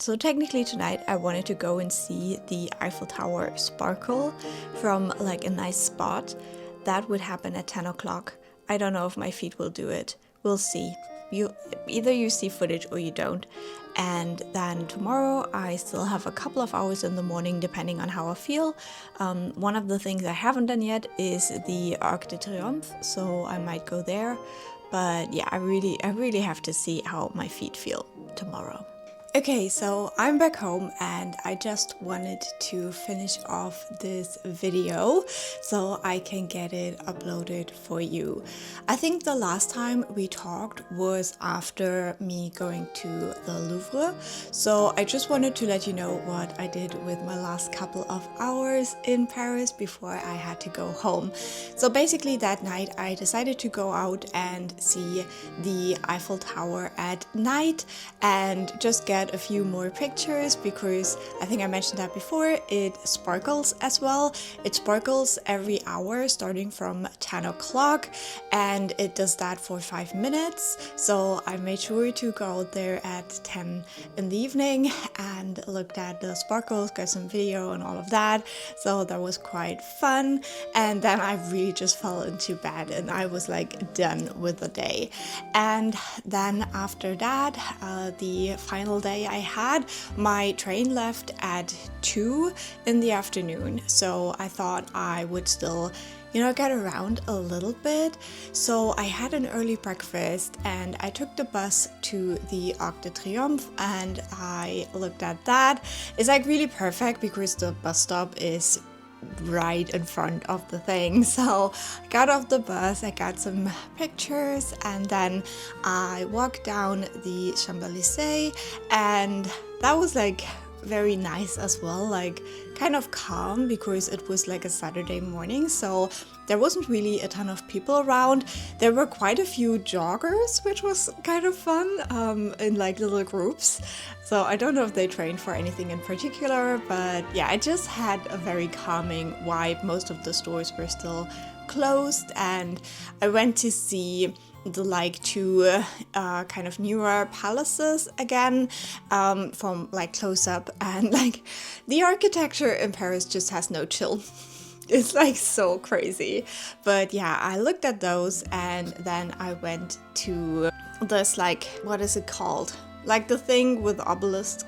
So technically tonight I wanted to go and see the Eiffel Tower sparkle from like a nice spot. That would happen at 10 o'clock. I don't know if my feet will do it. We'll see. Either you see footage or you don't. And then tomorrow I still have a couple of hours in the morning depending on how I feel. One of the things I haven't done yet is the Arc de Triomphe, so I might go there. But yeah, I really have to see how my feet feel tomorrow. Okay, so I'm back home and I just wanted to finish off this video so I can get it uploaded for you. I think the last time we talked was after me going to the Louvre, so I just wanted to let you know what I did with my last couple of hours in Paris before I had to go home. So basically that night I decided to go out and see the Eiffel Tower at night and just get a few more pictures because I think I mentioned that before, it sparkles as well. It sparkles every hour starting from 10 o'clock and it does that for 5 minutes. So I made sure to go out there at 10 in the evening and looked at the sparkles, got some video and all of that. So that was quite fun. And then I really just fell into bed and I was like done with the day. And then after that, the final day I had, my train left at 2 in the afternoon, so I thought I would still get around a little bit. So I had an early breakfast and I took the bus to the Arc de Triomphe and I looked at that. It's like really perfect because the bus stop is right in front of the thing. So I got off the bus, I got some pictures, and then I walked down the Champs-Élysées, and that was like very nice as well, like kind of calm because it was like a Saturday morning, so there wasn't really a ton of people around. There were quite a few joggers, which was kind of fun, in like little groups. So I don't know if they trained for anything in particular, but yeah, it just had a very calming vibe. Most of the stores were still closed, and I went to see the two kind of newer palaces again, from like close up, and like the architecture in Paris just has no chill. It's like so crazy. But yeah, I looked at those and then I went to this, like, what is it called? Like the thing with the obelisk,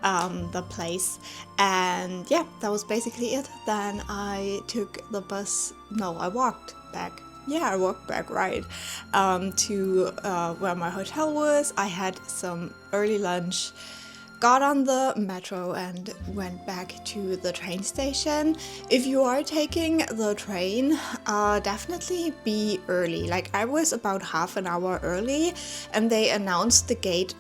the place. And yeah, that was basically it. Then I took the bus. No, I walked back. Yeah, I walked back, right, to where my hotel was. I had some early lunch, got on the metro and went back to the train station. If you are taking the train, definitely be early. Like I was about half an hour early and they announced the gate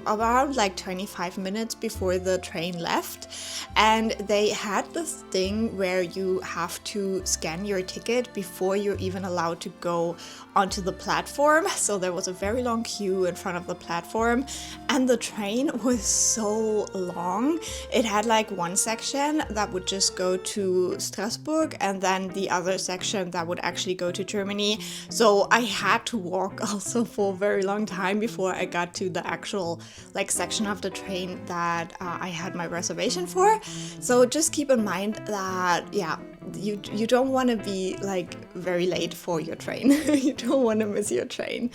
around like 25 minutes before the train left, and they had this thing where you have to scan your ticket before you're even allowed to go onto the platform. So there was a very long queue in front of the platform, and the train was so long. It had like one section that would just go to Strasbourg and then the other section that would actually go to Germany. So I had to walk also for a very long time before I got to the actual like section of the train that I had my reservation for. So just keep in mind that you don't want to be like very late for your train. You don't want to miss your train.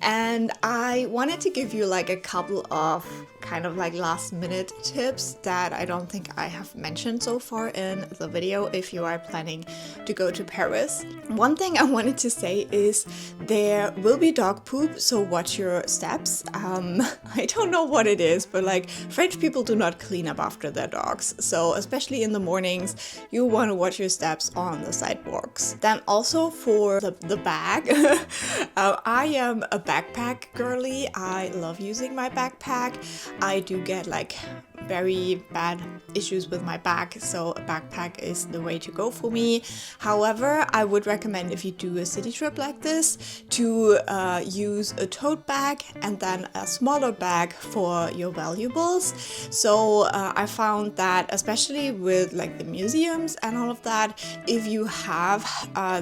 And I wanted to give you like a couple of kind of like last minute tips that I don't think I have mentioned so far in the video if you are planning to go to Paris. One thing I wanted to say is there will be dog poop, so watch your steps. I don't know what it is, but like French people do not clean up after their dogs. So especially in the mornings, you want to watch your steps on the sidewalks. Then also for the bag, I am a backpack girly. I love using my backpack. I do get like very bad issues with my back, so a backpack is the way to go for me. However, I would recommend, if you do a city trip like this, to use a tote bag and then a smaller bag for your valuables. So I found that, especially with like the museums and all of that, if you have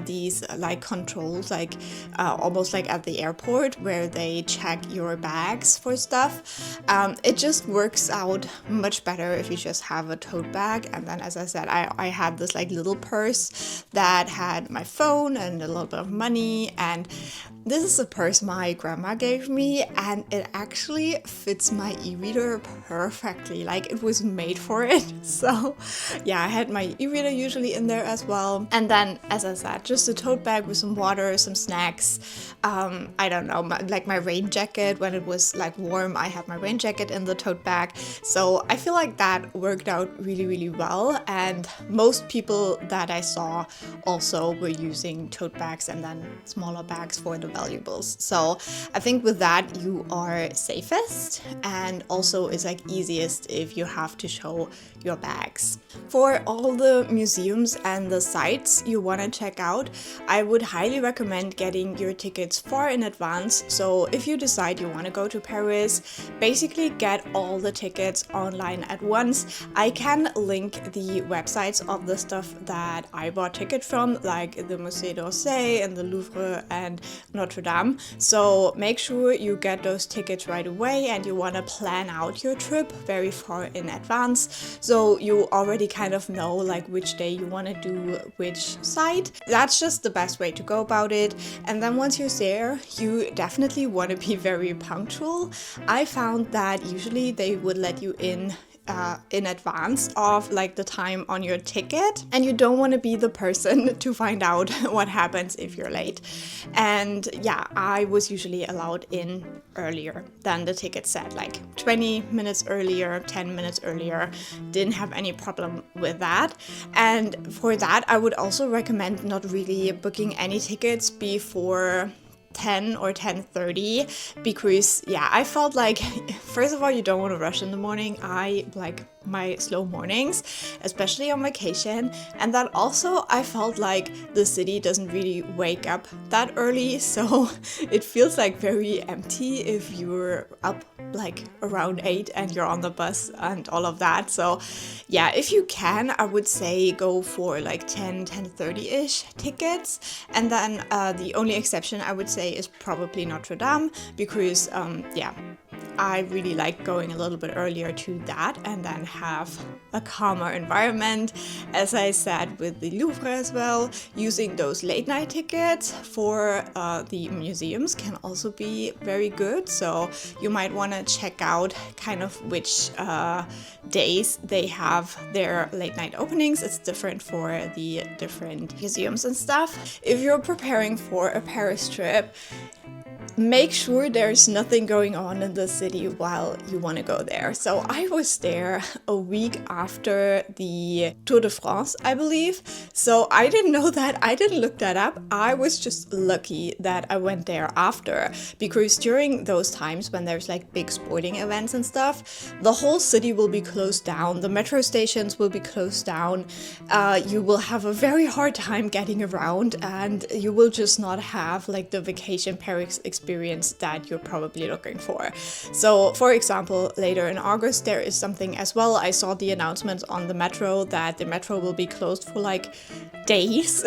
these like controls, like almost like at the airport where they check your bags for stuff, it just works out much better if you just have a tote bag. And then, as I said, I had this like little purse that had my phone and a little bit of money, and this is a purse my grandma gave me, and it actually fits my e-reader perfectly. Like, it was made for it. So yeah, I had my e-reader usually in there as well. And then, as I said, just a tote bag with some water, some snacks, I don't know, like my rain jacket. When it was like warm, I had my rain jacket in the tote bag. So I feel like that worked out really, really well. And most people that I saw also were using tote bags and then smaller bags for the valuables. So I think with that you are safest, and also is like easiest if you have to show your bags. For all the museums and the sites you want to check out, I would highly recommend getting your tickets far in advance. So if you decide you want to go to Paris, basically get all the tickets online at once. I can link the websites of the stuff that I bought ticket from, like the Musée d'Orsay and the Louvre and Notre Dame. So make sure you get those tickets right away, and you want to plan out your trip very far in advance, so you already kind of know like which day you want to do which site. That's just the best way to go about it. And then once you're there, you definitely want to be very punctual. I found that usually they would let you in advance of like the time on your ticket, and you don't want to be the person to find out what happens if you're late. And yeah, I was usually allowed in earlier than the ticket said, like 20 minutes earlier, 10 minutes earlier. Didn't have any problem with that. And for that, I would also recommend not really booking any tickets before 10 or 10:30, because yeah, I felt like, first of all, you don't want to rush in the morning. I like my slow mornings, especially on vacation. And then also I felt like the city doesn't really wake up that early, so it feels like very empty if you're up like around 8 and you're on the bus and all of that. So yeah, if you can, I would say go for like 10:30-ish tickets. And then the only exception I would say is probably Notre Dame, because yeah, I really like going a little bit earlier to that and then have a calmer environment. As I said with the Louvre as well, using those late night tickets for the museums can also be very good. So you might want to check out kind of which days they have their late night openings. It's different for the different museums and stuff. If you're preparing for a Paris trip, make sure there's nothing going on in the city while you want to go there. So I was there a week after the Tour de France, I believe. So I didn't know that. I didn't look that up. I was just lucky that I went there after, because during those times when there's like big sporting events and stuff, the whole city will be closed down. The metro stations will be closed down. You will have a very hard time getting around, and you will just not have like the vacation Paris experience that you're probably looking for. So for example, later in August there is something as well. I saw the announcement on the metro that the metro will be closed for like days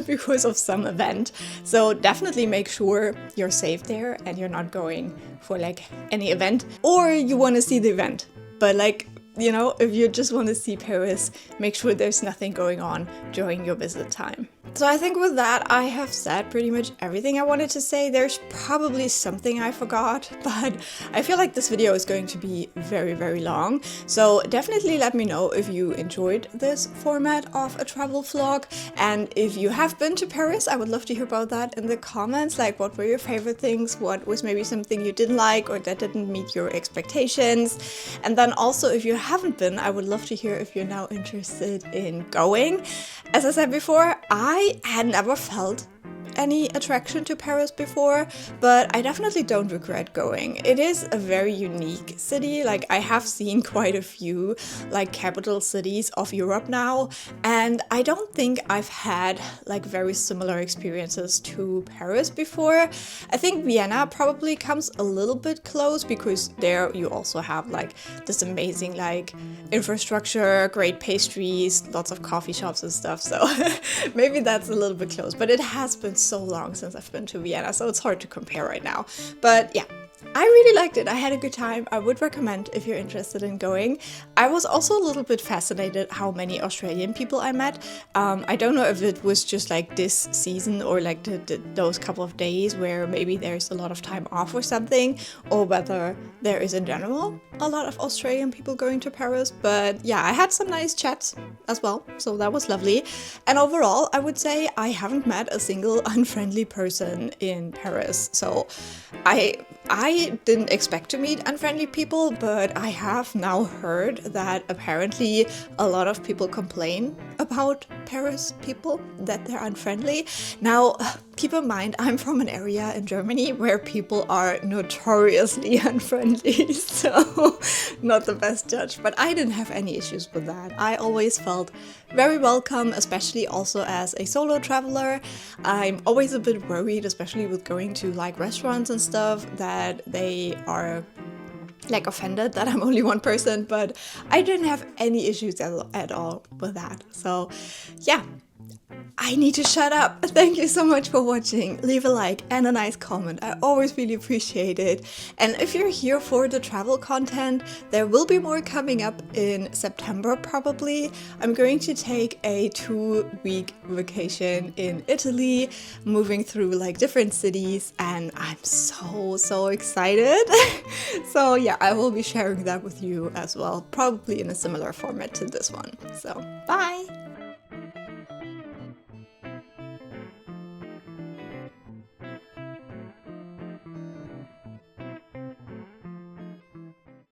because of some event. So definitely make sure you're safe there and you're not going for like any event, or you want to see the event, but like, you know, if you just want to see Paris, make sure there's nothing going on during your visit time. So I think with that, I have said pretty much everything I wanted to say. There's probably something I forgot, but I feel like this video is going to be very, very long. So definitely let me know if you enjoyed this format of a travel vlog. And if you have been to Paris, I would love to hear about that in the comments. Like, what were your favorite things? What was maybe something you didn't like or that didn't meet your expectations? And then also, if you haven't been, I would love to hear if you're now interested in going. As I said before, I had never felt any attraction to Paris before, but I definitely don't regret going. It is a very unique city. Like, I have seen quite a few like capital cities of Europe now, and I don't think I've had like very similar experiences to Paris before. I think Vienna probably comes a little bit close because there you also have like this amazing like infrastructure, great pastries, lots of coffee shops and stuff, so maybe that's a little bit close, but it has been so long since I've been to Vienna, so it's hard to compare right now. But yeah, I really liked it. I had a good time. I would recommend if you're interested in going. I was also a little bit fascinated how many Australian people I met. I don't know if it was just like this season or like those couple of days where maybe there's a lot of time off or something, or whether there is in general a lot of Australian people going to Paris. But yeah, I had some nice chats as well, so that was lovely. And overall, I would say I haven't met a single unfriendly person in Paris. So I didn't expect to meet unfriendly people, but I have now heard that apparently a lot of people complain about Paris people, that they're unfriendly. Now, keep in mind, I'm from an area in Germany where people are notoriously unfriendly, so not the best judge, but I didn't have any issues with that. I always felt very welcome, especially also as a solo traveler. I'm always a bit worried, especially with going to like restaurants and stuff, that they are like offended that I'm only one person, but I didn't have any issues at all with that. So yeah, I need to shut up. Thank you so much for watching. Leave a like and a nice comment. I always really appreciate it. And if you're here for the travel content, there will be more coming up in September probably. I'm going to take a 2-week vacation in Italy, moving through like different cities, and I'm so excited. So yeah, I will be sharing that with you as well, probably in a similar format to this one. So bye!